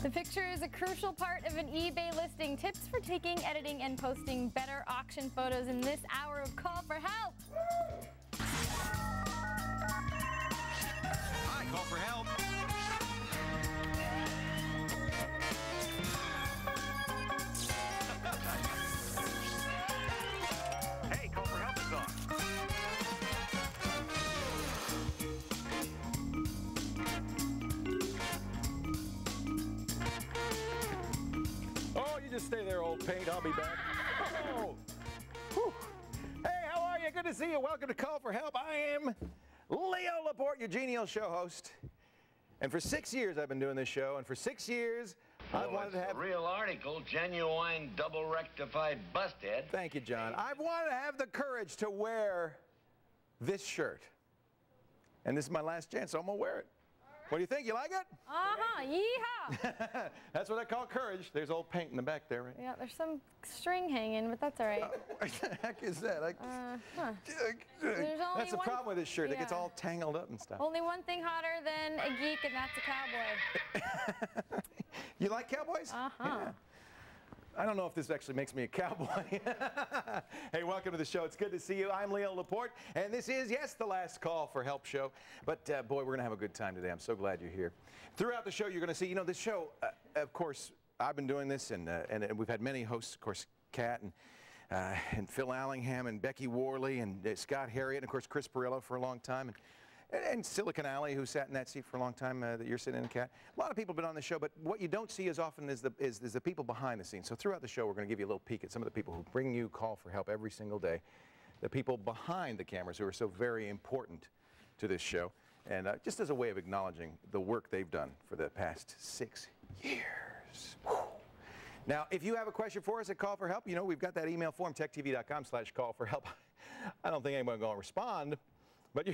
The picture is a crucial part of an eBay listing. Tips for taking, editing, and posting better auction photos in this hour of Call for Help. Hi, Call for Help. Hey, Call for Help is on. Oh, you just stay there, old paint. I'll be back. Oh. Whew. Hey, how are you? Good to see you. Welcome to Call for Help. I am Leo Laporte, your genial show host. And for 6 years, I've been doing this show. And for 6 years, I've wanted to have... a real article, genuine double rectified busthead. Thank you, John. I've wanted to have the courage to wear this shirt. And this is my last chance, so I'm going to wear it. What do you think? You like it? Uh-huh. Yeehaw. That's what I call courage. There's old paint in the back there, right? Yeah, there's some string hanging, but that's all right. What the heck is that? There's only That's the one... problem with this shirt. It gets Yeah. all tangled up and stuff. Only one thing hotter than a geek, and that's a cowboy. You like cowboys? Uh-huh. Yeah. I don't know if this actually makes me a cowboy. Hey, welcome to the show. It's good to see you. I'm Leo Laporte, and this is, yes, the last Call for Help show. But, boy, we're going to have a good time today. I'm so glad you're here. Throughout the show, you're going to see, you know, this show, of course, I've been doing this, and we've had many hosts, of course, Kat and Phil Allingham and Becky Worley and Scott Harriet, and, of course, Chris Perillo for a long time. And Silicon Alley, who sat in that seat for a long time, that you're sitting in, Kat. A lot of people have been on the show, but what you don't see as often is the people behind the scenes. So throughout the show, we're going to give you a little peek at some of the people who bring you Call for Help every single day. The people behind the cameras who are so very important to this show. And just as a way of acknowledging the work they've done for the past 6 years. Whew. Now, if you have a question for us at Call for Help, you know, we've got that email form, techtv.com/call-for-help. I don't think anyone's going to respond, but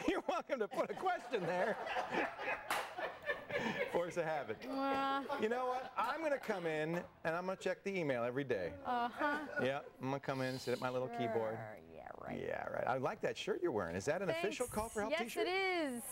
you're welcome to put a question there. Force of habit. You know what? I'm going to come in and I'm going to check the email every day. Uh-huh. Yeah, I'm going to come in and sit at my little keyboard. Yeah, right. Yeah, right. I like that shirt you're wearing. Is that an official Call for Help t-shirt? Yes, it is.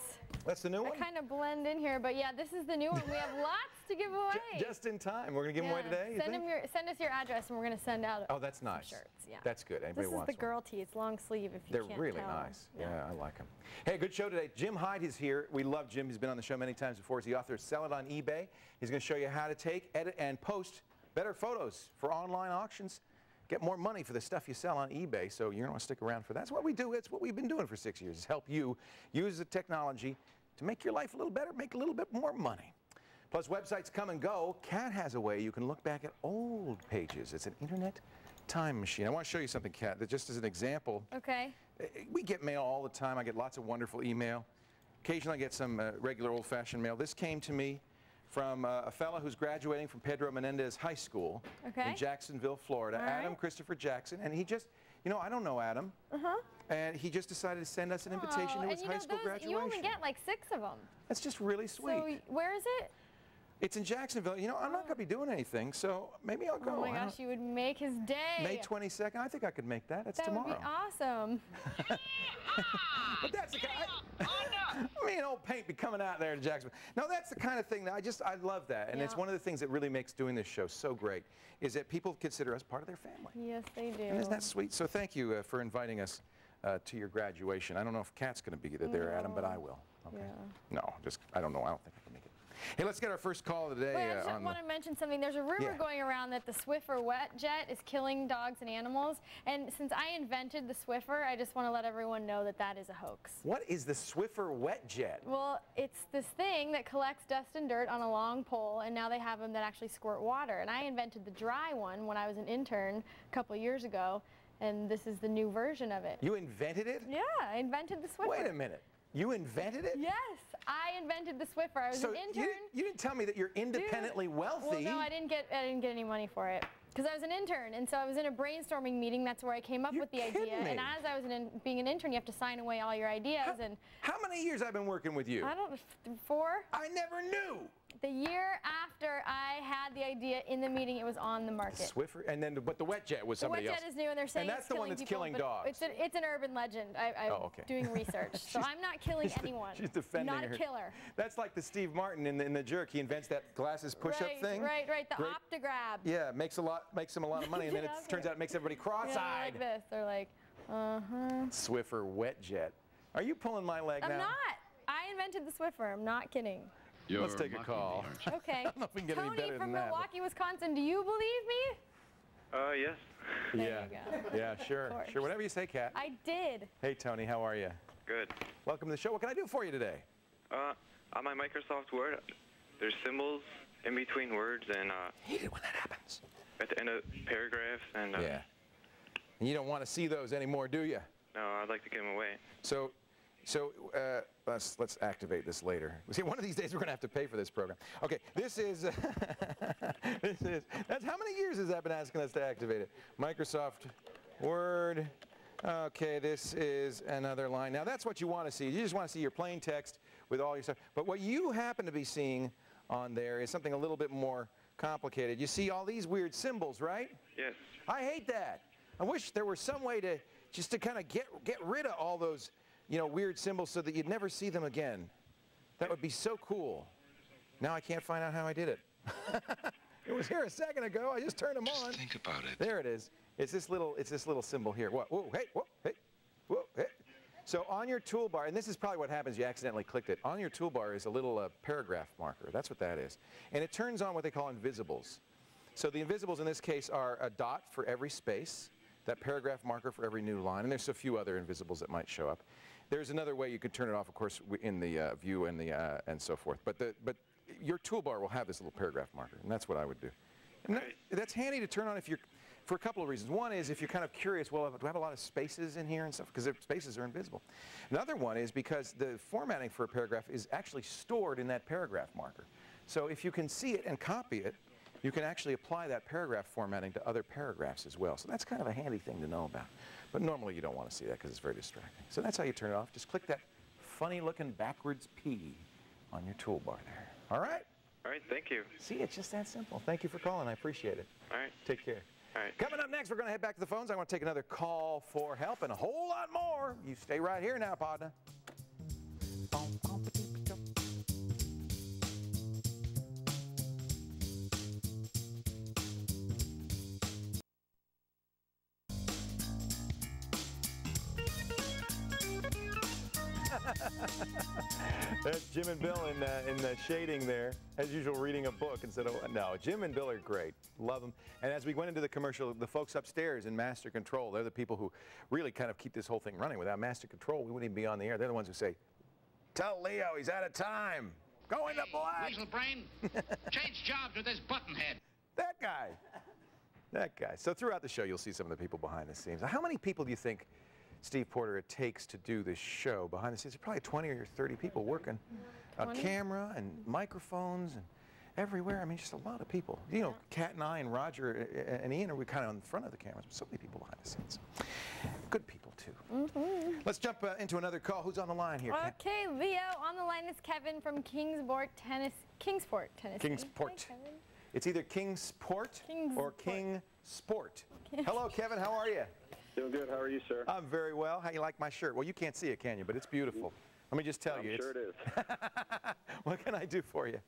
That's the new one? I kind of blend in here, but yeah, this is the new one. We have lots to give away. Just in time. We're going to give them away today, you think? Send us your address, and we're going to send out Oh, that's nice. some shirts. Yeah. That's good. Anybody This wants is the girl tee. It's long sleeve if you They're can't really tell. nice. Yeah, I like them. Hey, good show today. Jim Hyde is here. We love Jim. He's been on the show many times before. He's the author of Sell It on eBay. He's going to show you how to take, edit, and post better photos for online auctions. Get more money for the stuff you sell on eBay, so you're going to want to stick around for that. That's what we do. It's what we've been doing for 6 years, is help you use the technology to make your life a little better, make a little bit more money. Plus, websites come and go. Kat has a way you can look back at old pages. It's an internet time machine. I want to show you something, Kat, that just as an example. Okay. We get mail all the time. I get lots of wonderful email. Occasionally I get some regular old-fashioned mail. This came to me from a fellow who's graduating from Pedro Menendez High School in Jacksonville, Florida, Adam Christopher Jackson. And he just, you know, I don't know Adam. And he just decided to send us an invitation to his high school graduation. You only get like 6 of them. That's just really sweet. So where is it? It's in Jacksonville. You know, I'm not going to be doing anything, so maybe I'll go. Oh my gosh, you would make his day. May 22nd. I think I could make that. That's tomorrow. That would be awesome. But that's the kind I mean, old paint be coming out there to Jacksonville. No, that's the kind of thing that I love that. And it's one of the things that really makes doing this show so great, is that people consider us part of their family. Yes, they do. And isn't that sweet? So thank you for inviting us to your graduation. I don't know if Kat's going to be there, Adam, but I will. Okay. Yeah. No, I don't know. I don't think I can make it. Hey, let's get our first call of the day. Wait, I just want to mention something. There's a rumor going around that the Swiffer wet jet is killing dogs and animals. And since I invented the Swiffer, I just want to let everyone know that that is a hoax. What is the Swiffer wet jet? Well, it's this thing that collects dust and dirt on a long pole, and now they have them that actually squirt water. And I invented the dry one when I was an intern a couple years ago, and this is the new version of it. You invented it? Yeah, I invented the Swiffer. Wait a minute. You invented it? Yes, I invented the Swiffer. I was an intern. You didn't tell me that you're independently wealthy. Well, no, I didn't get any money for it because I was an intern, and so I was in a brainstorming meeting. That's where I came up with the idea. And as I was being an intern, you have to sign away all your ideas. How many years I've been working with you? I don't know, 4. I never knew. the year after I had the idea in the meeting, it was on the market. Swiffer, and then but the wet jet was somebody else. The wet jet is new, and they're saying and that's it's the one killing that's people, killing but dogs. It's an urban legend. I'm doing research, so I'm not killing anyone. She's defending not her. a killer. That's like the Steve Martin in the Jerk. He invents that glasses push-up thing. Right. The Optograb. Yeah, makes him a lot of money, and then it turns out it makes everybody cross-eyed. Like this. They're like, Swiffer wet jet. Are you pulling my leg now? I'm not. I invented the Swiffer. I'm not kidding. Let's take a call. Okay. I don't know if we can get any better Tony than from that. Milwaukee, Wisconsin. Do you believe me? Yes. There Yeah. you go. Yeah, sure. course. Sure, whatever you say, Kat. I did. Hey, Tony, how are you? Good. Welcome to the show. What can I do for you today? On my Microsoft Word, there's symbols in between words and I hate it when that happens. at the end of paragraphs and Yeah. And you don't want to see those anymore, do you? no, I'd like to give them away. So let's activate this later. See, one of these days we're going to have to pay for this program. Okay, this is that's how many years has that been asking us to activate it? Microsoft Word. Okay, this is another line. Now that's what you want to see. You just want to see your plain text with all your stuff. But what you happen to be seeing on there is something a little bit more complicated. You see all these weird symbols, right? Yes. I hate that. I wish there was some way to just to kind of get rid of all those, weird symbols so that you'd never see them again. That would be so cool. Now I can't find out how I did it. It was here a second ago. I just turned them on. Just think about it. There it is. It's this little symbol here. What? Whoa, hey, whoa, hey, whoa, hey. So on your toolbar, and this is probably what happens, you accidentally clicked it. On your toolbar is a little paragraph marker. That's what that is. And it turns on what they call invisibles. So the invisibles in this case are a dot for every space, that paragraph marker for every new line, and there's a few other invisibles that might show up. There's another way you could turn it off, of course, in the view and and so forth. But your toolbar will have this little paragraph marker, and that's what I would do. And that's handy to turn on if you're, for a couple of reasons. One is if you're kind of curious, well, do I have a lot of spaces in here and stuff? Because spaces are invisible. Another one is because the formatting for a paragraph is actually stored in that paragraph marker. So if you can see it and copy it, you can actually apply that paragraph formatting to other paragraphs as well. So that's kind of a handy thing to know about. But normally you don't want to see that because it's very distracting. So that's how you turn it off. Just click that funny looking backwards P on your toolbar there. All right? All right, thank you. See, it's just that simple. Thank you for calling. I appreciate it. All right. Take care. All right. Coming up next, we're going to head back to the phones. I want to take another call for help and a whole lot more. You stay right here now, partner. That's Jim and Bill in the shading there, as usual, reading a book instead of, no, Jim and Bill are great. Love them. And as we went into the commercial, the folks upstairs in Master Control, they're the people who really kind of keep this whole thing running. Without Master Control, we wouldn't even be on the air. They're the ones who say, tell Leo he's out of time. Go into black. Weasel brain, change jobs with this buttonhead. That guy. That guy. So throughout the show, you'll see some of the people behind the scenes. How many people do you think, Steve Porter, it takes to do this show behind the scenes? There's probably 20 or 30 people working. A camera and microphones and everywhere. I mean, just a lot of people. You know, Kat and I and Roger and Ian are kind of on the front of the cameras, but so many people behind the scenes. Good people, too. Let's jump into another call. Who's on the line here, Kat? Okay, Leo, on the line is Kevin from Kingsport, Tennessee. Kingsport. Hi, It's either Kingsport or Kingsport. Hello, Kevin. How are you? Doing good. How are you, sir? I'm very well. How you like my shirt? Well, you can't see it, can you? But it's beautiful. Let me just tell you. I'm sure it is. What can I do for you?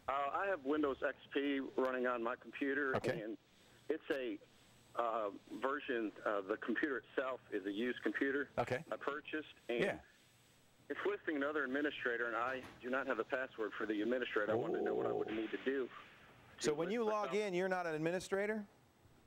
I have Windows XP running on my computer, and it's a version of the computer itself is a used computer I purchased, and it's listing another administrator, and I do not have the password for the administrator. I wanted to know what I would need to do. So when you log in, you're not an administrator?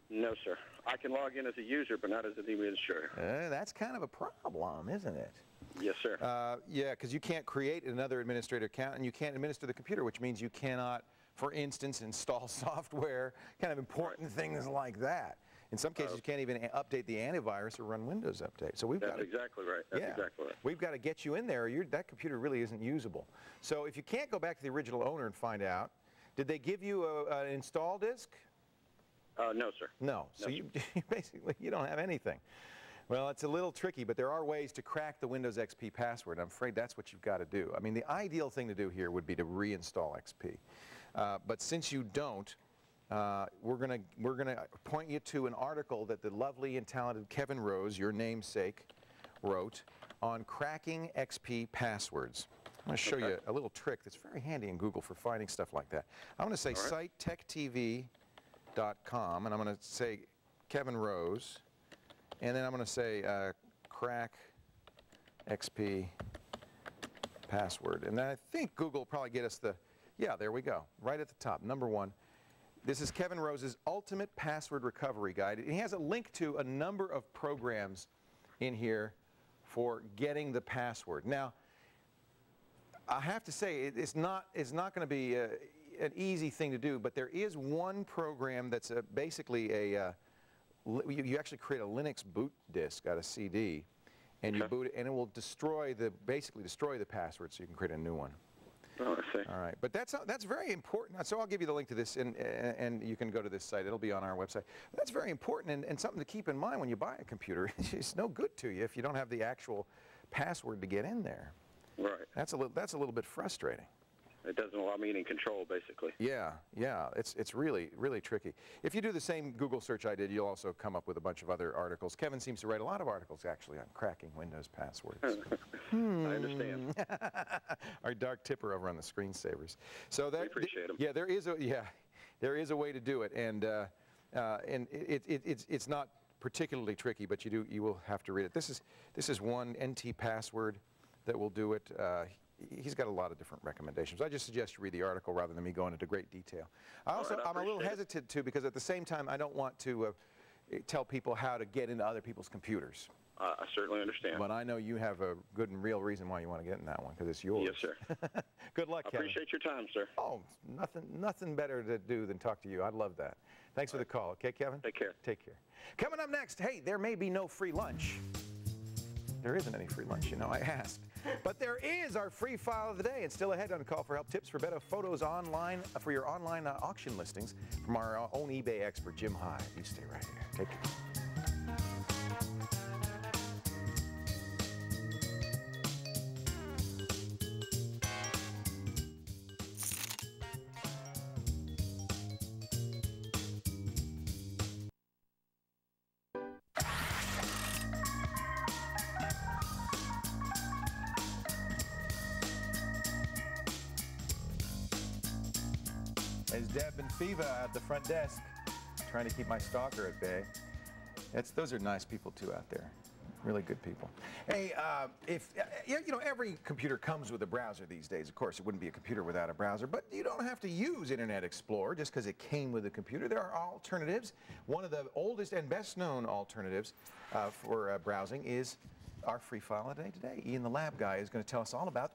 No, sir. I can log in as a user, but not as an administrator. That's kind of a problem, isn't it? Yes, sir. Yeah, because you can't create another administrator account, and you can't administer the computer, which means you cannot, for instance, install software, kind of important things like that. In some cases, you can't even update the antivirus or run Windows Update. So That's exactly right. That's exactly right. We've got to get you in there, or that computer really isn't usable. So if you can't go back to the original owner and find out, did they give you an install disk? No, sir. No. So you basically, you don't have anything. Well, it's a little tricky, but there are ways to crack the Windows XP password. I'm afraid that's what you've got to do. I mean, the ideal thing to do here would be to reinstall XP. But since you don't, we're gonna point you to an article that the lovely and talented Kevin Rose, your namesake, wrote on cracking XP passwords. I'm going to show you a little trick that's very handy in Google for finding stuff like that. I'm going to say site TechTV.com, and I'm going to say Kevin Rose, and then I'm going to say crack XP password. And then I think Google will probably get us the, yeah, there we go, right at the top, number 1. This is Kevin Rose's Ultimate Password Recovery Guide. He has a link to a number of programs in here for getting the password. Now, I have to say, it's not going to be an easy thing to do, but there is one program that's basically you actually create a Linux boot disk out of CD, and you boot it, and it will basically destroy the password, so you can create a new one. Oh, I see. All right, but that's very important. So I'll give you the link to this, and you can go to this site. It'll be on our website. That's very important and something to keep in mind when you buy a computer. It's no good to you if you don't have the actual password to get in there. Right. That's a little bit frustrating. It doesn't allow me any control, basically. Yeah, it's really, really tricky. If you do the same Google search I did, you'll also come up with a bunch of other articles. Kevin seems to write a lot of articles, actually, on cracking Windows passwords. I understand. Our dark tipper over on the screensavers. So that, we appreciate them. Yeah, there is a way to do it, and it's not particularly tricky, but you will have to read it. This is one NT password that will do it. He's got a lot of different recommendations. I just suggest you read the article rather than me going into great detail. I'm a little hesitant too, because at the same time I don't want to tell people how to get into other people's computers. I certainly understand. But I know you have a good and real reason why you want to get in that one, because it's yours. Yes, sir. Good luck, Kevin. I appreciate your time, sir. Oh, nothing better to do than talk to you. I'd love that. Thanks for the call. Okay, Kevin? Take care. Take care. Coming up next, hey, there may be no free lunch. There isn't any free lunch, you know, I asked. But there is our free file of the day, and still ahead on Call for Help tips for better photos online for your online auction listings from our own eBay expert, Jim Hyde. You stay right here. Take care. There's Deb and Fiva at the front desk, trying to keep my stalker at bay. Those are nice people too out there, really good people. Hey, you know, every computer comes with a browser these days. Of course, it wouldn't be a computer without a browser, but you don't have to use Internet Explorer just because it came with a computer. There are alternatives. One of the oldest and best known alternatives for browsing is our free file of the day today. Ian the Lab Guy is going to tell us all about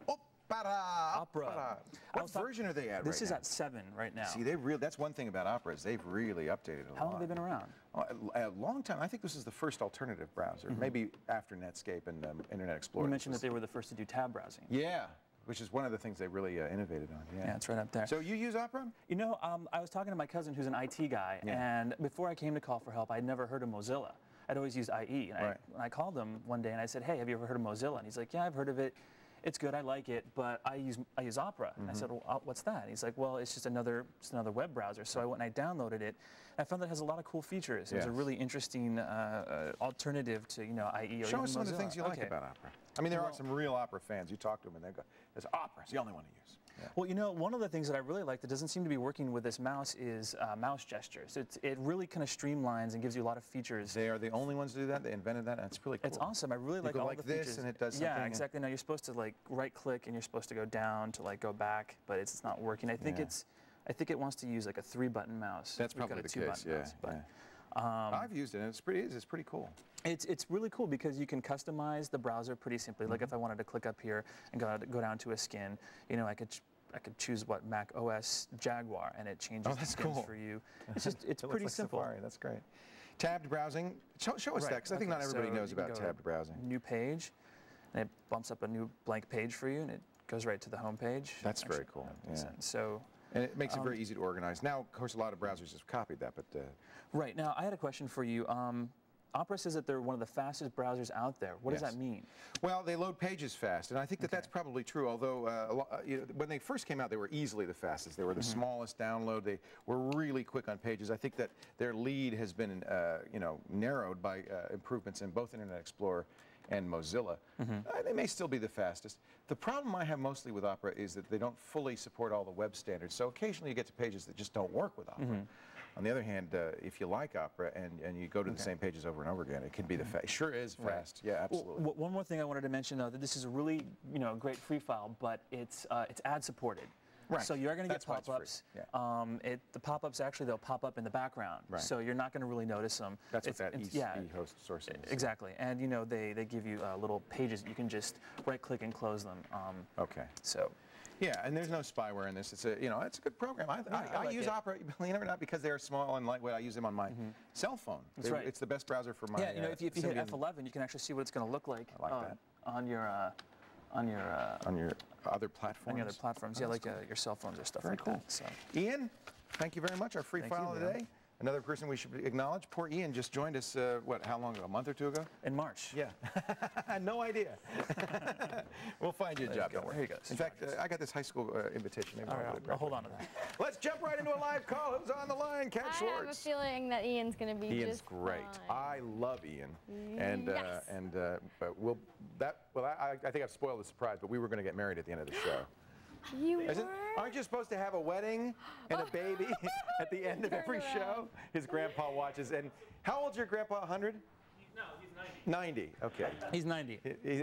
Opera. What version are they at This right is now? at 7 right now. See, that's one thing about Opera is they've really updated it a lot. How long have they been around? A long time. I think this is the first alternative browser, maybe after Netscape and Internet Explorer. You mentioned that they were the first to do tab browsing. Yeah, which is one of the things they really innovated on. Yeah, it's right up there. So you use Opera? You know, I was talking to my cousin who's an IT guy, and before I came to Call for Help, I'd never heard of Mozilla. I'd always used IE, and when I called him one day and I said, hey, have you ever heard of Mozilla? And he's like, yeah, I've heard of it. It's good, I like it, but I use Opera. And I said, well, what's that? And he's like, well, it's just another web browser. So I went and I downloaded it. And I found that it has a lot of cool features. It was a really interesting alternative to, you know, IE or Show even us some of the Mozilla. things you like about Opera. I mean, there are some real Opera fans. You talk to them and they go, "It's Opera. It's the only one to use." Yeah. Well, you know, one of the things that I really like that doesn't seem to be working with this mouse is mouse gestures. It really kind of streamlines and gives you a lot of features. They are the only ones to do that. They invented that, and it's really cool. It's awesome. I really like all all like the this, features. and it does something. Yeah, exactly. Now you're supposed to like right-click, and you're supposed to go down to like go back, but it's not working. I think it wants to use like a 3-button mouse. That's probably the case. Yeah. Mouse, but, I've used it, and it's pretty cool. It's really cool because you can customize the browser pretty simply. Like if I wanted to click up here and go down to a skin, you know, I could choose what Mac OS Jaguar, and it changes the skins for you. It's pretty like simple. Safari. That's great. Tabbed browsing. Show us that, because I think not everybody knows about tabbed browsing. New page, and it bumps up a new blank page for you, and it goes right to the home page. That's very cool. Yeah. So. And it makes it very easy to organize. Now, of course, a lot of browsers have copied that, but. Right. Now, I had a question for you. Opera says that they're one of the fastest browsers out there. What does that mean? Well, they load pages fast, and I think that that's probably true, although when they first came out, they were easily the fastest. They were the smallest download. They were really quick on pages. I think that their lead has been, narrowed by improvements in both Internet Explorer and Mozilla. They may still be the fastest. The problem I have mostly with Opera is that they don't fully support all the web standards, so occasionally you get to pages that just don't work with Opera. On the other hand, if you like Opera and you go to the same pages over and over again, it can be the fast. Sure is fast. Yeah, absolutely. Well, one more thing I wanted to mention, though, that this is a really, great free file, but it's ad supported. Right. So you are going to get That's why it's pop-ups. free. The pop-ups actually they'll pop up in the background, so you're not going to really notice them. That's what that e-host source is. Exactly, and they give you little pages that you can just right-click and close them. Okay. So. Yeah, and there's no spyware in this. It's a it's a good program. I like use Opera, believe it or not, because they're small and lightweight. I use them on my cell phone. That's right. It's the best browser for my. Yeah, if you hit F11, you can actually see what it's going to look like. I like that. On your other platforms. On your other platforms, like your cell phones or stuff like that. So. Ian, thank you very much. Our free file of the day. Another person we should acknowledge. Poor Ian just joined us, how long ago? A month or two ago? In March. Yeah. No idea. We'll find you a job. Don't worry. Here you go. In fact, I got this high school invitation. Maybe All right, I'll hold on to that. Let's jump right into a live call. Who's on the line? Kat Schwartz. I have a feeling that Ian's going to be Ian's just great. fine. I love Ian. And yes. But I think I've spoiled the surprise, but we were going to get married at the end of the show. Aren't you supposed to have a wedding and a baby at the end of every show? His grandpa watches. And how old's your grandpa? 100? No, he's 90. 90. Okay. He's 90.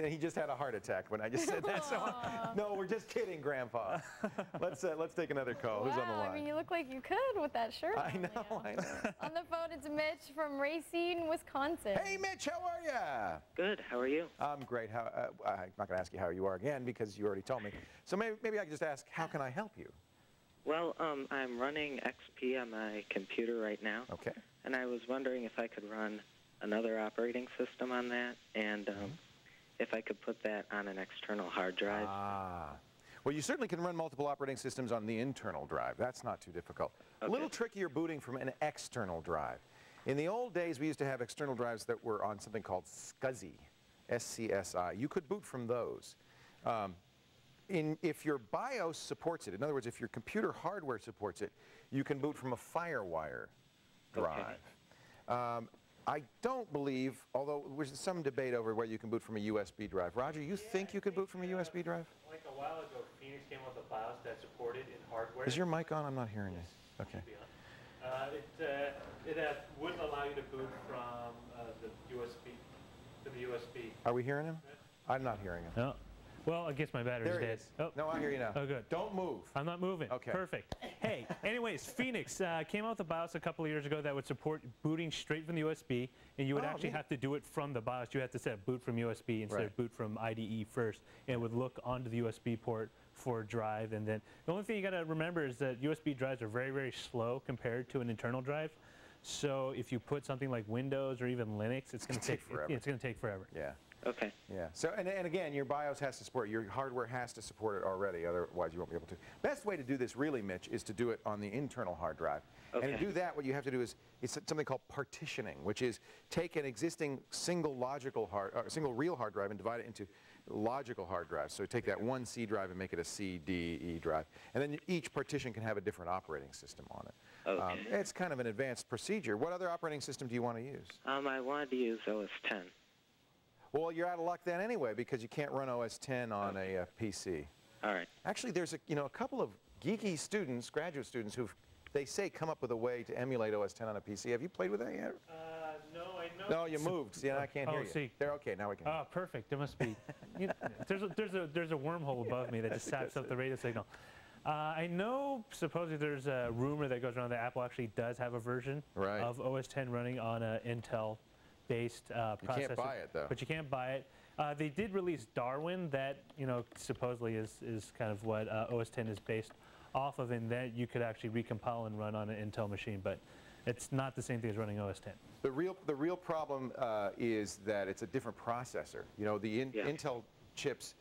He just had a heart attack when I just said that. So no, we're just kidding, Grandpa. Let's take another call. Wow, Who's on the line? I mean, you look like you could with that shirt. I know. On the phone, it's Mitch from Racine, Wisconsin. Hey, Mitch, how are you? Good. How are you? I'm great. I'm not going to ask you how you are again because you already told me. So maybe I could just ask, how can I help you? Well, I'm running XP on my computer right now. Okay. And I was wondering if I could run another operating system on that, and if I could put that on an external hard drive. Well, you certainly can run multiple operating systems on the internal drive. That's not too difficult. Okay. A little trickier booting from an external drive. In the old days, we used to have external drives that were on something called SCSI, S-C-S-I. You could boot from those. If your BIOS supports it, in other words, if your computer hardware supports it, you can boot from a FireWire drive. Okay. I don't believe, although there's some debate over whether you can boot from a USB drive. Roger, you think you could boot from a USB drive? Like a while ago, Phoenix came with a BIOS that supported in hardware. Is your mic on? I'm not hearing you. Okay. It wouldn't allow you to boot from the USB. Are we hearing him? I'm not hearing him. No. Well, I guess my battery's there dead. Oh. No, I hear you now. Oh, good. Don't move. I'm not moving. Okay. Perfect. Hey, anyways, Phoenix came out with a BIOS a couple of years ago that would support booting straight from the USB, and you would actually have to do it from the BIOS. You have to set boot from USB instead of boot from IDE first, and it would look onto the USB port for a drive. And then the only thing you got to remember is that USB drives are very, very slow compared to an internal drive. So if you put something like Windows or even Linux, it's going to take forever. It's going to take forever. Yeah. Okay. Yeah. So, and again, your BIOS has to support it. Your hardware has to support it already, otherwise you won't be able to. Best way to do this, really, Mitch, is to do it on the internal hard drive. Okay. And to do that, what you have to do is it's something called partitioning, which is take an existing single real hard drive and divide it into logical hard drives. So take that one C drive and make it a C, D, E drive, and then each partition can have a different operating system on it. Okay. It's kind of an advanced procedure. What other operating system do you want to use? I wanted to use OS 10. Well, you're out of luck then anyway, because you can't run OS 10 on a PC. All right. Actually, there's a couple of geeky students, graduate students, who've, they say, come up with a way to emulate OS 10 on a PC. Have you played with that yet? No, I know. No, you moved. See, I can't hear you. See. They're okay. Now we can. Oh, perfect. It must be. There's a wormhole above me that just saps up the radio signal. I know supposedly there's a rumor that goes around that Apple actually does have a version of OS 10 running on an Intel-based processor. You can't buy it, though. But you can't buy it. They did release Darwin that, supposedly is kind of what OS 10 is based off of, and that you could actually recompile and run on an Intel machine, but it's not the same thing as running OS 10. The real problem is that it's a different processor. The Intel chips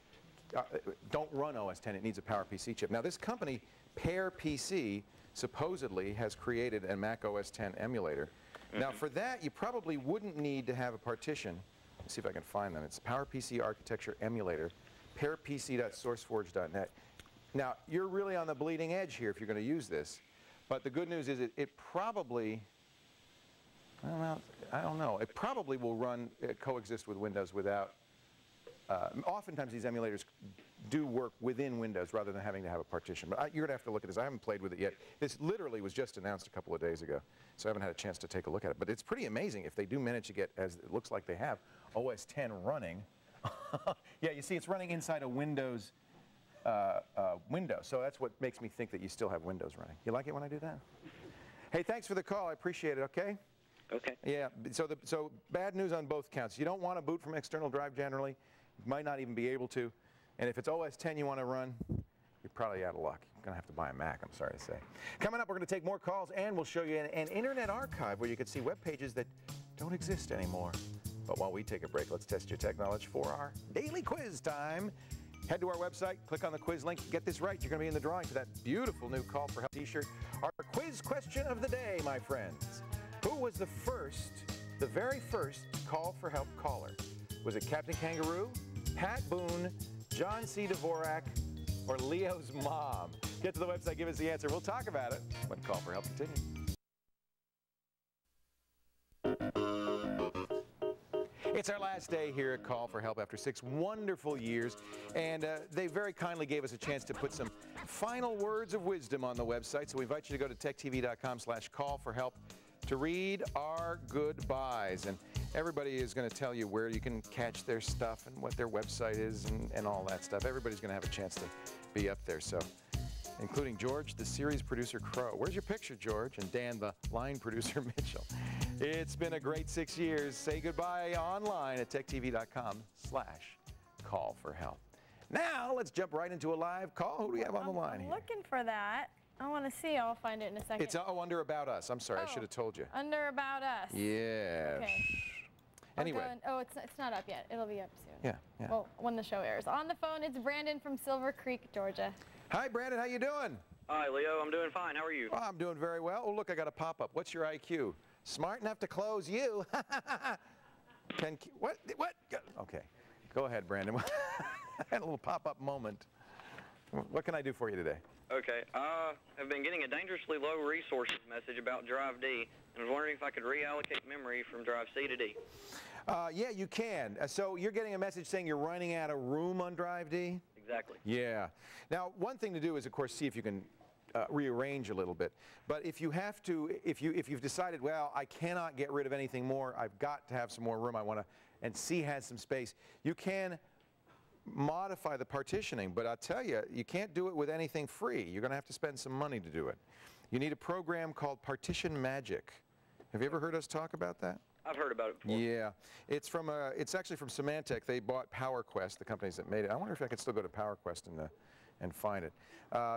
don't run OS 10. It needs a PowerPC chip. Now, this company, Pear PC, supposedly has created a Mac OS 10 emulator Now, for that, you probably wouldn't need to have a partition. Let's see if I can find them. It's PowerPC Architecture Emulator, pairpc.sourceforge.net. Now, you're really on the bleeding edge here if you're going to use this. But the good news is it probably, well, I don't know. It probably will run, coexist with Windows without, oftentimes these emulators do work within Windows rather than having to have a partition. But you're going to have to look at this. I haven't played with it yet. This literally was just announced a couple of days ago, so I haven't had a chance to take a look at it. But it's pretty amazing if they do manage to get, as it looks like they have, OS X running. Yeah, you see it's running inside a Windows window, so that's what makes me think that you still have Windows running. You like it when I do that? Hey, thanks for the call. I appreciate it, okay? Okay. Yeah, so bad news on both counts. You don't want to boot from external drive generally. You might not even be able to. And if it's OS X you want to run, you're probably out of luck. You're going to have to buy a Mac, I'm sorry to say. Coming up, we're going to take more calls, and we'll show you an internet archive where you can see web pages that don't exist anymore. But while we take a break, let's test your tech knowledge for our daily quiz time. Head to our website, click on the quiz link. Get this right, you're going to be in the drawing for that beautiful new Call for Help t-shirt. Our quiz question of the day, my friends. Who was the very first Call for Help caller? Was it Captain Kangaroo, Pat Boone, John C. Dvorak, or Leo's mom? Get to the website, give us the answer. We'll talk about it when Call for Help continues. It's our last day here at Call for Help after 6 wonderful years, and they very kindly gave us a chance to put some final words of wisdom on the website, so we invite you to go to techtv.com/callforhelp to read our goodbyes. And everybody is going to tell you where you can catch their stuff and what their website is and all that stuff. Everybody's going to have a chance to be up there, so including George, the series producer Crow. Where's your picture, George? And Dan, the line producer Mitchell. It's been a great 6 years. Say goodbye online at techtv.com/callforhelp. Now, let's jump right into a live call. Who do we have on the line here? I'm looking for that. I want to see. I'll find it in a second. It's under About Us. I'm sorry, I should have told you. Under About Us. Yeah. Okay. Anyway. It's not up yet. It'll be up soon. Yeah. Well, when the show airs. On the phone, it's Brandon from Silver Creek, Georgia. Hi, Brandon. How you doing? Hi, Leo. I'm doing fine. How are you? Oh, I'm doing very well. Oh, look, I got a pop-up. What's your IQ? Smart enough to close you. What? Okay. Go ahead, Brandon. I had a little pop-up moment. What can I do for you today? Okay. I've been getting a dangerously low resources message about Drive D, and I was wondering if I could reallocate memory from Drive C to D. Yeah, you can. So you're getting a message saying you're running out of room on Drive D? Exactly. Yeah. Now, one thing to do is, of course, see if you can rearrange a little bit. But if you have to, if you've decided, well, I cannot get rid of anything more, I've got to have some more room, I want to, and C has some space, you can modify the partitioning, but I'll tell you, you can't do it with anything free. You're going to have to spend some money to do it. You need a program called Partition Magic. Have you ever heard us talk about that? I've heard about it before. Yeah. It's actually from Symantec. They bought PowerQuest, the companies that made it. I wonder if I could still go to PowerQuest and find it.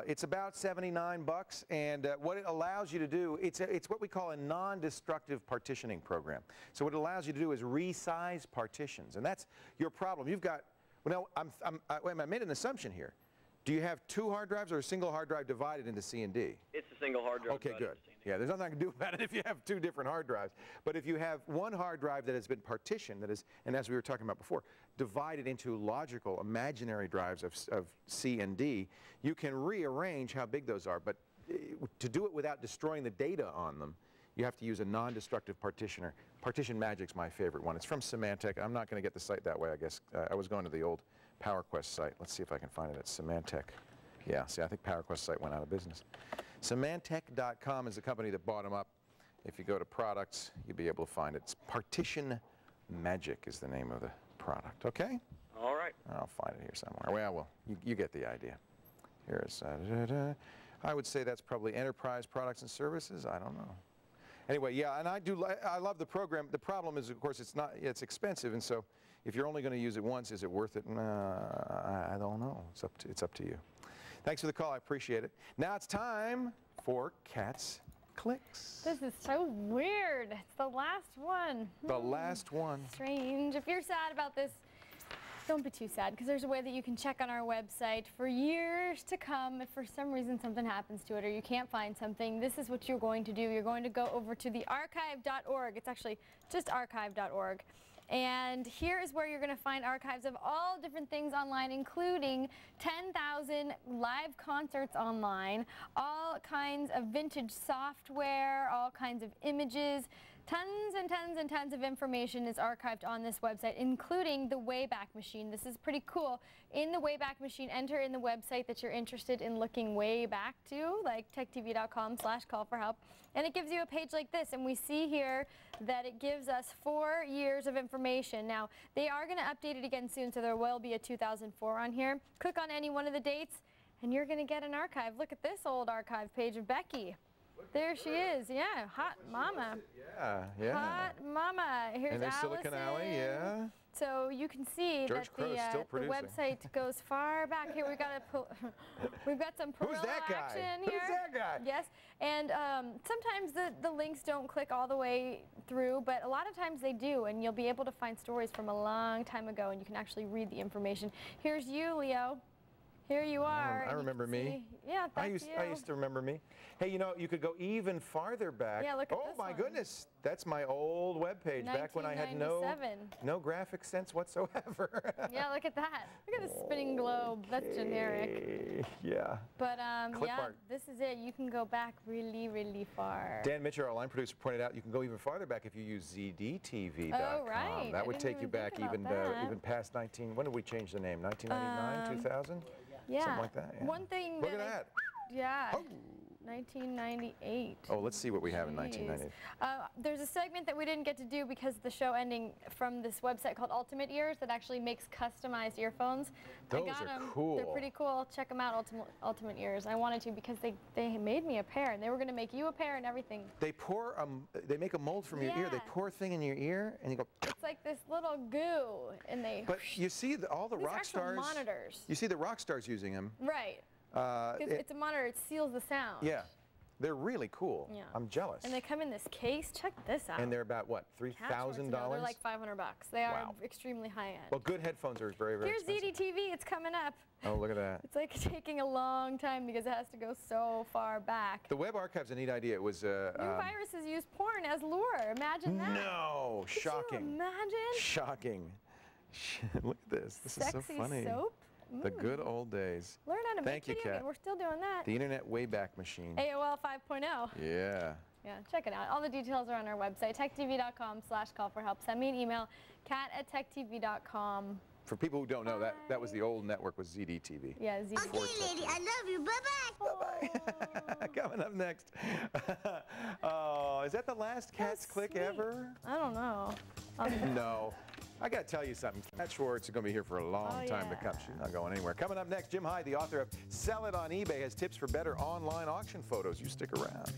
It's about $79, and what it allows you to do, it's what we call a non-destructive partitioning program. So what it allows you to do is resize partitions, and that's your problem. You've got, well, no, I made an assumption here. Do you have 2 hard drives or a single hard drive divided into C and D? It's a single hard drive. Okay, good. Yeah, there's nothing I can do about it if you have 2 different hard drives. But if you have one hard drive that has been partitioned, that is, and as we were talking about before, divided into logical, imaginary drives of C and D, you can rearrange how big those are. But to do it without destroying the data on them, you have to use a non-destructive partitioner. Partition Magic's my favorite one. It's from Symantec. I'm not going to get the site that way, I guess. I was going to the old PowerQuest site. Let's see if I can find it at Symantec. Yeah, see, I think PowerQuest site went out of business. Symantec.com is the company that bought them up. If you go to products, you'll be able to find it. It's Partition Magic is the name of the product, okay? All right. I'll find it here somewhere. Well, you get the idea. Here's, I would say that's probably enterprise products and services. I don't know. Anyway, yeah, and I love the program. The problem is, of course, it's expensive, and so if you're only going to use it once, is it worth it? I don't know. It's up to you. Thanks for the call. I appreciate it. Now it's time for Cat's Clicks. This is so weird. It's the last one. The last one. Strange. If you're sad about this don't be too sad, because there's a way that you can check on our website for years to come. If for some reason something happens to it or you can't find something, this is what you're going to do. You're going to go over to the archive.org. It's actually just archive.org. And here is where you're going to find archives of all different things online, including 10,000 live concerts online, all kinds of vintage software, all kinds of images. Tons and tons and tons of information is archived on this website, including the Wayback Machine. This is pretty cool. In the Wayback Machine, enter in the website that you're interested in looking way back to, like techtv.com/call-for-help, and it gives you a page like this. And we see here that it gives us 4 years of information. Now, they are going to update it again soon, so there will be a 2004 on here. Click on any one of the dates, and you're going to get an archive. Look at this old archive page of Becky. There she is, yeah, hot mama. Yeah. Hot mama. Here's and there's Allison. Silicon Alley, yeah. So you can see George that the website goes far back. Here we've got some Perillo action here. Who's that guy? Yes, and sometimes the links don't click all the way through, but a lot of times they do, and you'll be able to find stories from a long time ago, and you can actually read the information. Here's you, Leo. Here you are. I remember me. Yeah, I used to remember me. Hey, you know, you could go even farther back. Yeah, look at oh this my one. Goodness, that's my old webpage back when I had no graphic sense whatsoever. Yeah, look at that. Look at the spinning globe. That's generic. Yeah. But Clip yeah, art. this is it. You can go back really, really far. Dan Mitchell, our line producer, pointed out you can go even farther back if you use ZDTV.com. Oh, right. That would take you back even past 19. When did we change the name? 1999, 2000? Yeah. Something like that. Yeah. One thing. Look at that. Yeah. Oh. 1998. Oh, let's see what we have in 1998. There's a segment that we didn't get to do because of the show ending from this website called Ultimate Ears that actually makes customized earphones. Those I got are them. cool. They're pretty cool. Check them out, Ultimate Ears. I wanted to because they made me a pair, and they were going to make you a pair and everything. They pour they make a mold from your ear. They pour a thing in your ear, and you go. It's like this little goo, and they. But you see all the rock stars. Monitors. You see the rock stars using them. Right. It's a monitor. It seals the sound. Yeah. They're really cool. Yeah. I'm jealous. And they come in this case. Check this out. And they're about, what, $3,000? They're like $500. They are extremely high end. Well, good headphones are very, very expensive. Here's ZDTV. It's coming up. Oh, look at that. It's like taking a long time because it has to go so far back. The web archive's a neat idea. It was new viruses use porn as lure. Imagine that. No, shocking. Could you imagine? Shocking. Look at this. This is so funny. Soap? The good old days. Learn how to Thank make you, video. Kat. We're still doing that. The Internet Wayback Machine. AOL 5.0. Yeah. Yeah, check it out. All the details are on our website, techtv.com/call-for-help. Send me an email, kat@techtv.com. For people who don't know, that was the old network was ZDTV. Yeah, ZDTV. Okay, lady, I love you. Bye-bye. Bye-bye. Coming up next. Oh, is that the last Cat's Click ever? I don't know. No. I got to tell you something. Kat Schwartz is going to be here for a long time to come. She's not going anywhere. Coming up next, Jim Hyde, the author of Sell It on eBay, has tips for better online auction photos. You stick around.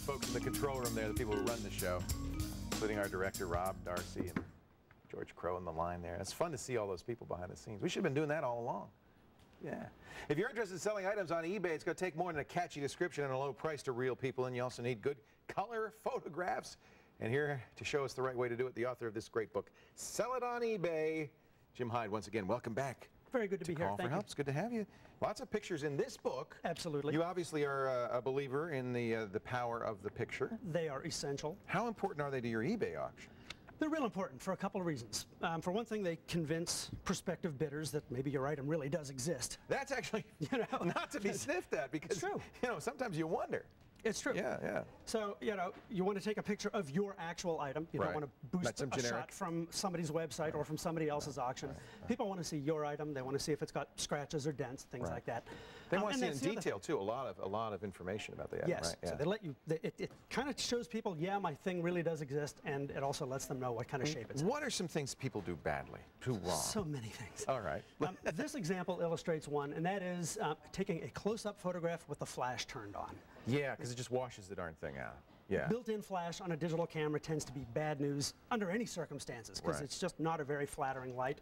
Folks in the control room there, the people who run the show, including our director, Rob Darcy, and George Crow in the line there. It's fun to see all those people behind the scenes. We should have been doing that all along. Yeah. If you're interested in selling items on eBay, it's going to take more than a catchy description and a low price to reel people in. You also need good color photographs. And here to show us the right way to do it, the author of this great book, Sell It on eBay, Jim Hyde. Once again, welcome back. Very good to be here. Call for Help. It's good to have you. Lots of pictures in this book. Absolutely. You obviously are a believer in the power of the picture. They are essential. How important are they to your eBay auction? They're real important for a couple of reasons. For one thing, they convince prospective bidders that maybe your item really does exist. That's actually not to be sniffed at because, it's true. Sometimes you wonder. It's true. Yeah, yeah. So, you know, you want to take a picture of your actual item. You don't want to boost a shot from somebody's website or from somebody else's auction. People want to see your item. They want to see if it's got scratches or dents, things like that. They want to see in detail, too, a lot of information about the item, yes. right? Yeah. So they let you, it kind of shows people, yeah, my thing really does exist, and it also lets them know what kind of shape it's in. What are some things people do badly, too wrong? So many things. All right. This example illustrates one, and that is taking a close-up photograph with the flash turned on. Yeah, because it just washes the darn thing out. Yeah. Built-in flash on a digital camera tends to be bad news under any circumstances because it's just not a very flattering light.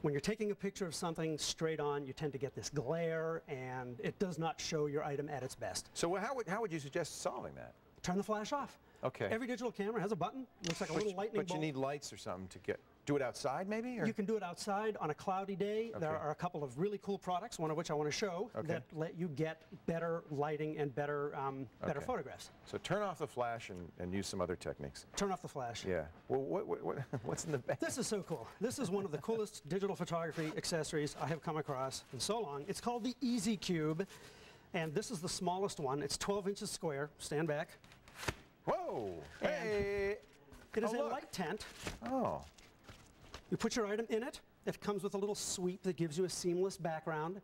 When you're taking a picture of something straight on, you tend to get this glare, and it does not show your item at its best. So how would you suggest solving that? Turn the flash off. Okay. Every digital camera has a button. Looks like a little lightning bolt. But you need lights or something to do it outside, maybe? Or? You can do it outside on a cloudy day. There are a couple of really cool products, one of which I want to show, that let you get better lighting and better photographs. So turn off the flash and use some other techniques. Turn off the flash. Yeah. Well, what's in the bag? This is so cool. This is one of the coolest digital photography accessories I have come across in so long. It's called the Easy Cube, and this is the smallest one. It's 12 inches square. Stand back. Whoa! Hey! It is a light tent. Oh. You put your item in it. It comes with a little sweep that gives you a seamless background.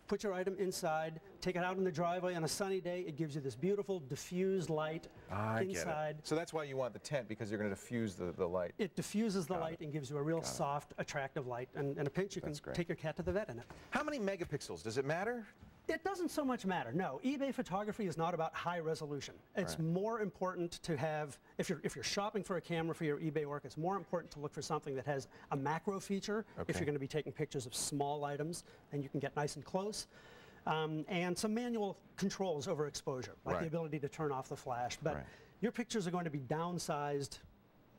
Put your item inside, take it out in the driveway on a sunny day. It gives you this beautiful diffused light inside. Get it. So that's why you want the tent, because you're going to diffuse the light. It diffuses the light and gives you a real soft, attractive light. And in a pinch, you can take your cat to the vet in it. How many megapixels? Does it matter? It doesn't so much matter. No, eBay photography is not about high resolution. It's more important to have, if you're shopping for a camera for your eBay work, it's more important to look for something that has a macro feature. If you're going to be taking pictures of small items, then you can get nice and close. And some manual controls over exposure, like the ability to turn off the flash. But your pictures are going to be downsized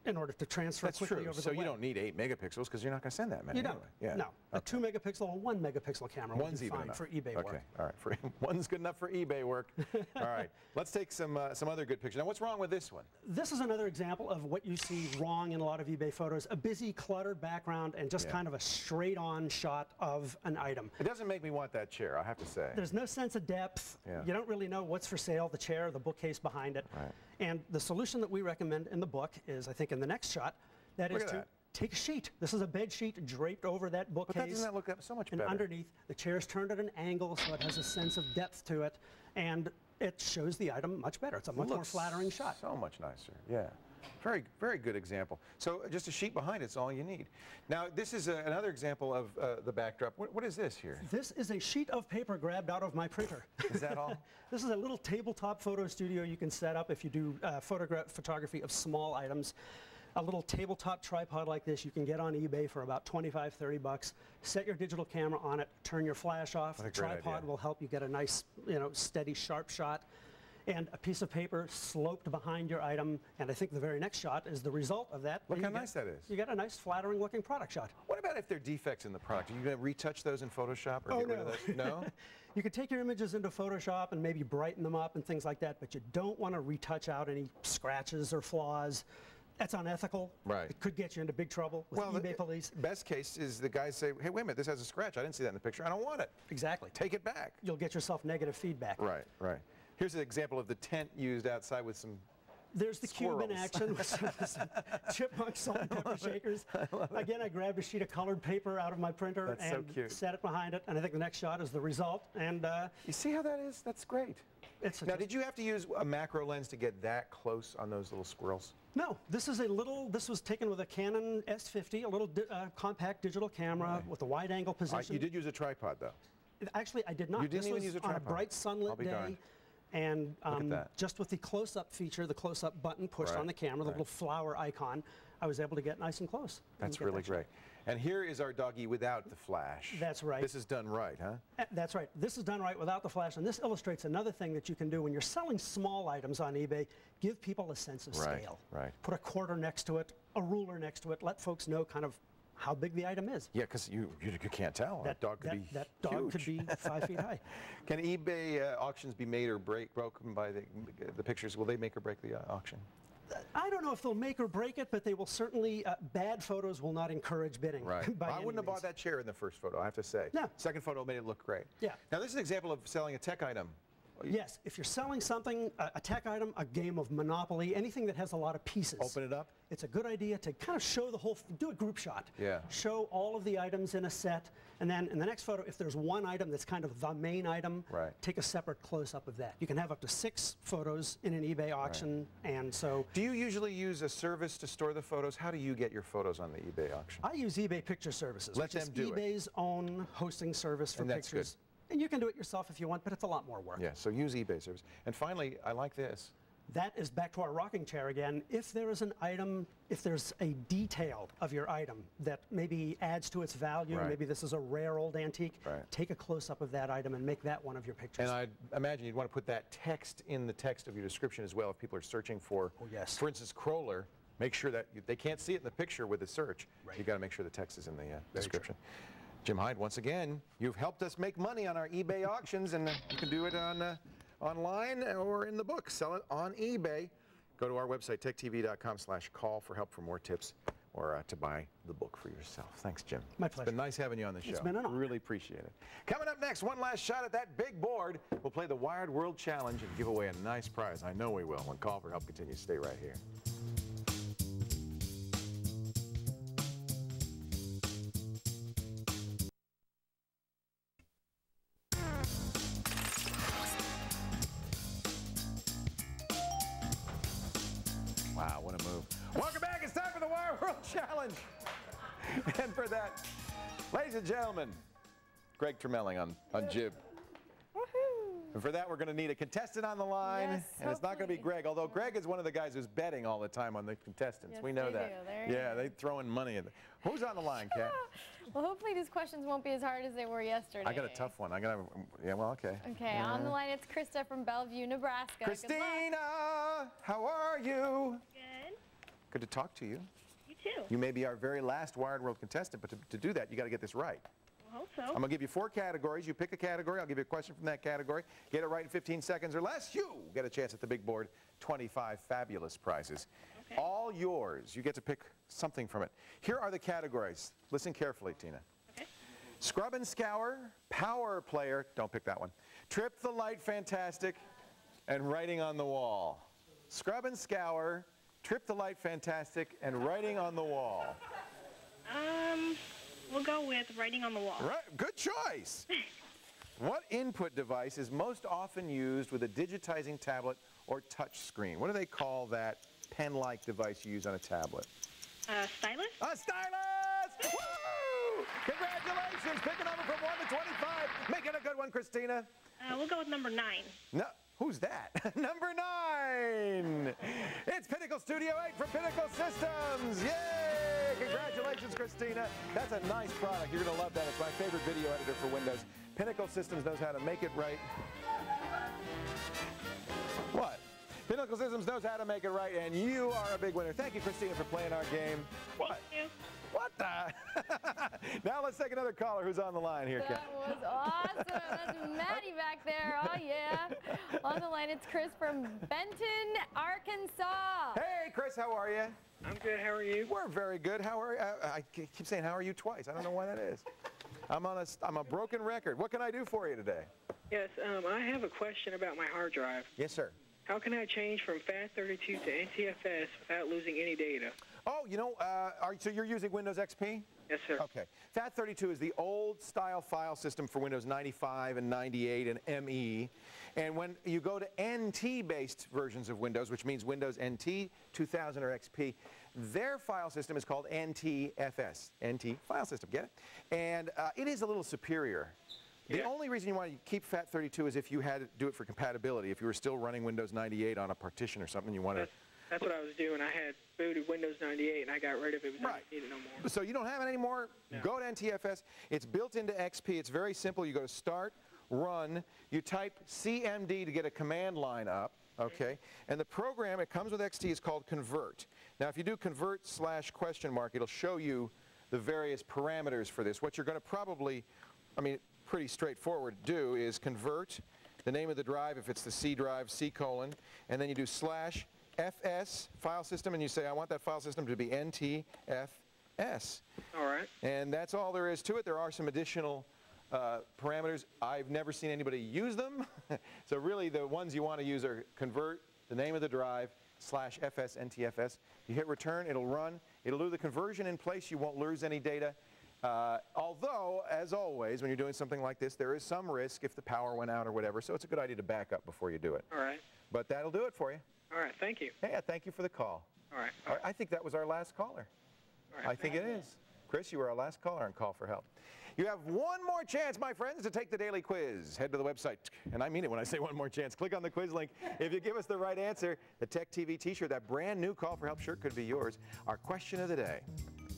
in order to transfer quickly over the web. So you don't need 8 megapixels because you're not going to send that many. You don't. Anyway. Yeah. No. A 2 megapixel or 1 megapixel camera would be fine for eBay work. Okay. All right. One's good enough for eBay work. All right. Let's take some other good pictures. Now, what's wrong with this one? This is another example of what you see wrong in a lot of eBay photos: a busy, cluttered background and just kind of a straight-on shot of an item. It doesn't make me want that chair, I have to say. There's no sense of depth. You don't really know what's for sale: the chair, the bookcase behind it. And the solution that we recommend in the book is, I think, in the next shot. That is to take a sheet. This is a bed sheet draped over that bookcase. But doesn't that look so much better? And underneath, the chair is turned at an angle so it has a sense of depth to it, and it shows the item much better. It's a much more flattering shot. So much nicer, yeah. Very, very good example. So just a sheet behind it's all you need. Now, this is another example of the backdrop. What is this here? This is a sheet of paper grabbed out of my printer. Is that all? This is a little tabletop photo studio you can set up if you do photography of small items. A little tabletop tripod like this you can get on eBay for about 25, 30 bucks. Set your digital camera on it, turn your flash off. The tripod will help you get a nice, steady, sharp shot. And a piece of paper sloped behind your item. And I think the very next shot is the result of that. Look how nice that is. You get a nice, flattering looking product shot. What about if there are defects in the product? Are you going to retouch those in Photoshop or get rid of those? No? You can take your images into Photoshop and maybe brighten them up and things like that, but you don't want to retouch out any scratches or flaws. That's unethical. Right. It could get you into big trouble with eBay police. Best case is the guys say, hey, wait a minute, this has a scratch. I didn't see that in the picture. I don't want it. Exactly. Take it back. You'll get yourself negative feedback. Right, right. Here's an example of the tent used outside with some There's the squirrels. cube in action with some chipmunk salt and pepper shakers. Again, I grabbed a sheet of colored paper out of my printer and set it behind it. And I think the next shot is the result. And you see how that is? That's great. Now, did you have to use a macro lens to get that close on those little squirrels? No, this was taken with a Canon S50, a little compact digital camera with a wide angle position. You did use a tripod, though. Actually, I did not. You didn't even use a tripod. On a bright sunlit day. And just with the close-up feature, the close-up button pushed on the camera, the little flower icon, I was able to get nice and close. That's really great. And here is our doggy without the flash. That's right. This is done right, huh? That's right. This is done right without the flash. And this illustrates another thing that you can do when you're selling small items on eBay. Give people a sense of scale. Right. Put a quarter next to it, a ruler next to it. Let folks know kind of how big the item is. Yeah, because you can't tell. That dog could be huge. That dog could be 5 feet high. Can eBay auctions be made or broken by the pictures? Will they make or break the auction? I don't know if they'll make or break it, but they will certainly, bad photos will not encourage bidding. Right. I wouldn't have bought that chair in the first photo, I have to say. No. Second photo made it look great. Yeah. Now, this is an example of selling a tech item Yes, if you're selling something, a tech item, a game of Monopoly, anything that has a lot of pieces. Open it up. It's a good idea to kind of show the whole, do a group shot. Yeah. Show all of the items in a set, and then in the next photo, if there's one item that's kind of the main item, take a separate close-up of that. You can have up to 6 photos in an eBay auction, and so... Do you usually use a service to store the photos? How do you get your photos on the eBay auction? I use eBay Picture Services, Let them do it. eBay's own hosting service for And that's pictures. good. And you can do it yourself if you want, but it's a lot more work. Yeah, so use eBay service. And finally, I like this. That is back to our rocking chair again. If there is an item, if there's a detail of your item that maybe adds to its value, maybe this is a rare old antique, take a close-up of that item and make that one of your pictures. And I imagine you'd want to put that text in the text of your description as well if people are searching for, for instance, crawler. Make sure that they can't see it in the picture with the search. You've got to make sure the text is in the description. Jim Hyde, once again, you've helped us make money on our eBay auctions, and you can do it on online or in the book. Sell it on eBay. Go to our website, techtv.com/call for help for more tips or to buy the book for yourself. Thanks, Jim. My pleasure. It's been nice having you on the show. It's been an honor. Really appreciate it. Coming up next, one last shot at that big board. We'll play the Wired World Challenge and give away a nice prize. I know we will when Call for Help continues. Stay right here. Wow, what a move. Welcome back. It's time for the Wired World Challenge. And for that, ladies and gentlemen, Greg Tremelling on Jib. And for that, we're going to need a contestant on the line. And it's not going to be Greg, although Greg is one of the guys who's betting all the time on the contestants. We know that. Yeah, they're throwing money in. Who's on the line, Kat? Well, hopefully these questions won't be as hard as they were yesterday. I got a tough one. Yeah, well, okay. Okay, on the line, it's Krista from Bellevue, Nebraska. Christina, how are you? Good. Good to talk to you. You too. You may be our very last Wired World contestant, but to do that, you got to get this right. I hope so. I'm going to give you 4 categories. You pick a category. I'll give you a question from that category. Get it right in 15 seconds or less. You get a chance at the big board. 25 fabulous prizes. Okay. All yours. You get to pick something from it. Here are the categories. Listen carefully, Tina. Okay. Scrub and scour, power player. Don't pick that one. Trip the light, fantastic, and writing on the wall. Scrub and scour, trip the light, fantastic, and writing on the wall. We'll go with writing on the wall. Right, good choice. What input device is most often used with a digitizing tablet or touch screen? What do they call that pen-like device you use on a tablet? Stylus? A stylus! Woo! Congratulations! Pick a number from 1 to 25. Make it a good one, Christina. We'll go with number 9. No. Who's that? Number 9. It's Pinnacle Studio 8 from Pinnacle Systems. Yay! Congratulations, Christina. That's a nice product. You're going to love that. It's my favorite video editor for Windows. Pinnacle Systems knows how to make it right. What? Pinnacle Systems knows how to make it right, and you are a big winner. Thank you, Christina, for playing our game. What? Thank you. What the? Now let's take another caller who's on the line here, Kat. That was awesome. That's Maddie back there. Oh, yeah. On the line, it's Chris from Benton, Arkansas. Hey, Chris, how are you? I'm good. How are you? We're very good. How are you? I keep saying, how are you twice? I don't know why that is. I'm a broken record. What can I do for you today? Yes, I have a question about my hard drive. Yes, sir. How can I change from FAT32 to NTFS without losing any data? Oh, you know, so you're using Windows XP? Yes, sir. Okay. FAT32 is the old style file system for Windows 95 and 98 and ME. And when you go to NT-based versions of Windows, which means Windows NT, 2000 or XP, their file system is called NTFS, NT file system, get it? And it is a little superior. The only reason you want to keep FAT32 is if you had to do it for compatibility. If you were still running Windows 98 on a partition or something, you wanted to... That's what I was doing. I had booted Windows 98 and I got rid of it because I didn't need it no more. So you don't have it anymore? No. Go to NTFS. It's built into XP. It's very simple. You go to Start, Run. You type CMD to get a command line up. Okay? And the program, it comes with XT, is called Convert. Now, if you do Convert /?, it'll show you the various parameters for this. What you're going to probably, I mean, pretty straightforward do is convert the name of the drive, if it's the C drive, C:, and then you do /FS file system, and you say, I want that file system to be NTFS. All right. And that's all there is to it. There are some additional parameters. I've never seen anybody use them. So really the ones you want to use are convert, the name of the drive, /FS/NTFS. You hit return, it'll run. It'll do the conversion in place. You won't lose any data. Although, as always, when you're doing something like this, there is some risk if the power went out or whatever, so it's a good idea to back up before you do it. All right. But that'll do it for you. All right, thank you. Yeah, thank you for the call. All right. I think that was our last caller. All right. I think it is. Chris, you were our last caller on Call for Help. You have one more chance, my friends, to take the daily quiz. Head to the website, and I mean it when I say one more chance. Click on the quiz link. If you give us the right answer, the Tech TV t-shirt, that brand new Call for Help shirt could be yours. Our question of the day: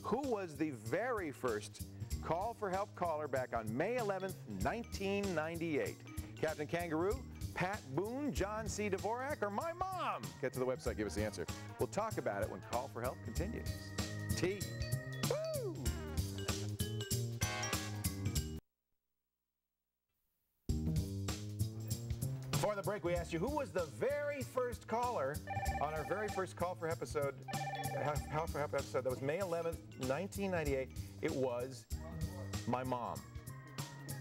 who was the very first Call for Help caller back on May 11th, 1998? Captain Kangaroo, Pat Boone, John C. Dvorak, or my mom? Get to the website, give us the answer. We'll talk about it when Call for Help continues. T. Woo! Before the break, we asked you who was the very first caller on our very first Call for Help episode. Call for Help episode. That was May 11th, 1998. It was my mom.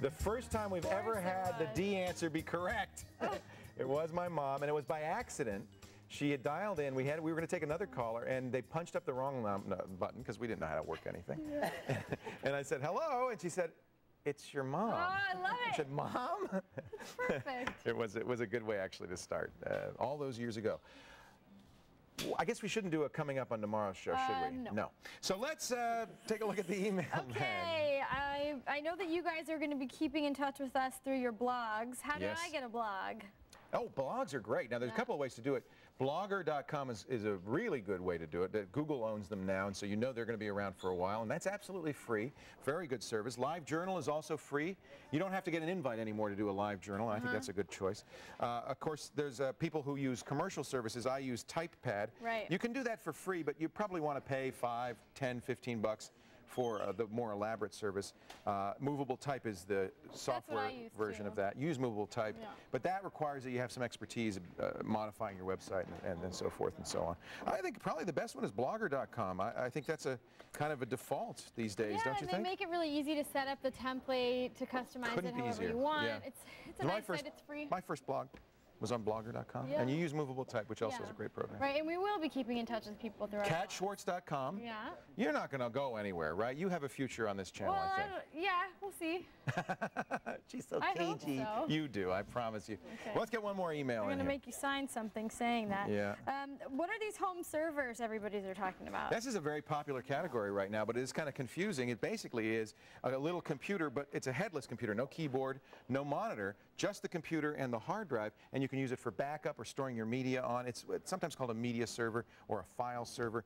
The first time we've ever had the D answer be correct. It was my mom, and it was by accident. She had dialed in. We were going to take another caller, and they punched up the wrong button because we didn't know how to work anything. And I said, hello, and she said, it's your mom. Oh, I love it. I said, Mom? Perfect. It was a good way, actually, to start, all those years ago. I guess we shouldn't do a coming up on tomorrow's show, should we? No. So let's take a look at the email. Okay, I know that you guys are going to be keeping in touch with us through your blogs. How do I get a blog? Oh, blogs are great. Now, there's a couple of ways to do it. Blogger.com is a really good way to do it. Google owns them now, and so you know they're going to be around for a while, and that's absolutely free. Very good service. Live Journal is also free. You don't have to get an invite anymore to do a live journal. I think that's a good choice. Of course, there's people who use commercial services. I use TypePad. Right. You can do that for free, but you probably want to pay $5, $10, $15 for the more elaborate service. Movable Type is the software version of that. Use Movable Type, but that requires that you have some expertise modifying your website and so forth and so on. I think probably the best one is Blogger.com. I think that's a kind of a default these days, don't you think? Yeah, they make it really easy to set up the template, to customize it however you want. Yeah. It's a nice site, it's free. My first blog was on Blogger.com, and you use Movable Type, which also is a great program. Right, and we will be keeping in touch with people throughout. CatSchwartz.com. Yeah. You're not going to go anywhere, right? You have a future on this channel, I think. Yeah, we'll see. She's so I hope cagey. so. You do, I promise you. Okay. Well, let's get one more email I'm in going to here. make you sign something saying that. Yeah. What are these home servers everybody's talking about? This is a very popular category right now, but it is kind of confusing. It basically is a little computer, but it's a headless computer. No keyboard, no monitor, just the computer and the hard drive, and you can use it for backup or storing your media on. It's sometimes called a media server or a file server.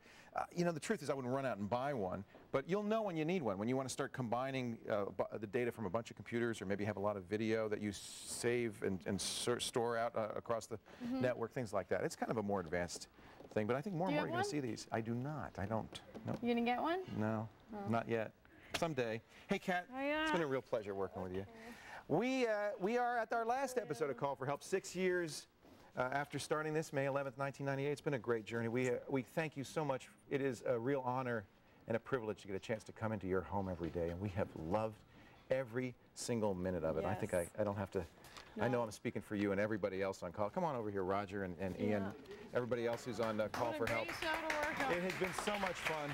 You know, the truth is I wouldn't run out and buy one, but you'll know when you need one. When you want to start combining the data from a bunch of computers, or maybe have a lot of video that you save and store out across the network, things like that. It's kind of a more advanced thing, but I think more and more you're going to see these. I do not. I don't. No. You going to get one? No, not yet. Someday. Hey, Kat, it's been a real pleasure working with you. We are at our last episode of Call for Help, 6 years after starting this, May 11th, 1998. It's been a great journey. We thank you so much. It is a real honor and a privilege to get a chance to come into your home every day, and we have loved every single minute of it. I think I don't have to, I know I'm speaking for you and everybody else on call. Come on over here, Roger and Ian, everybody else who's on Call for Help. It has been so much fun.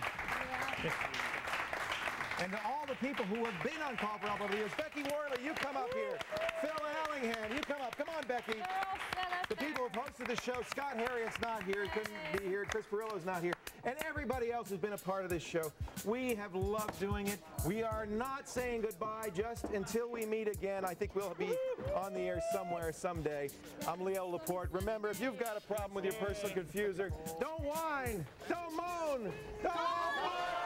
And to all the people who have been on Call for Help over the years, Becky Worley, you come up here. Phil Allingham, you come up. Come on, Becky. The people who've hosted the show, Scott Harriet's not here, couldn't be here. Chris Perillo's not here. And everybody else who's been a part of this show. We have loved doing it. We are not saying goodbye just until we meet again. I think we'll be on the air somewhere, someday. I'm Leo Laporte. Remember, if you've got a problem with your personal confuser, don't whine, don't moan, don't moan.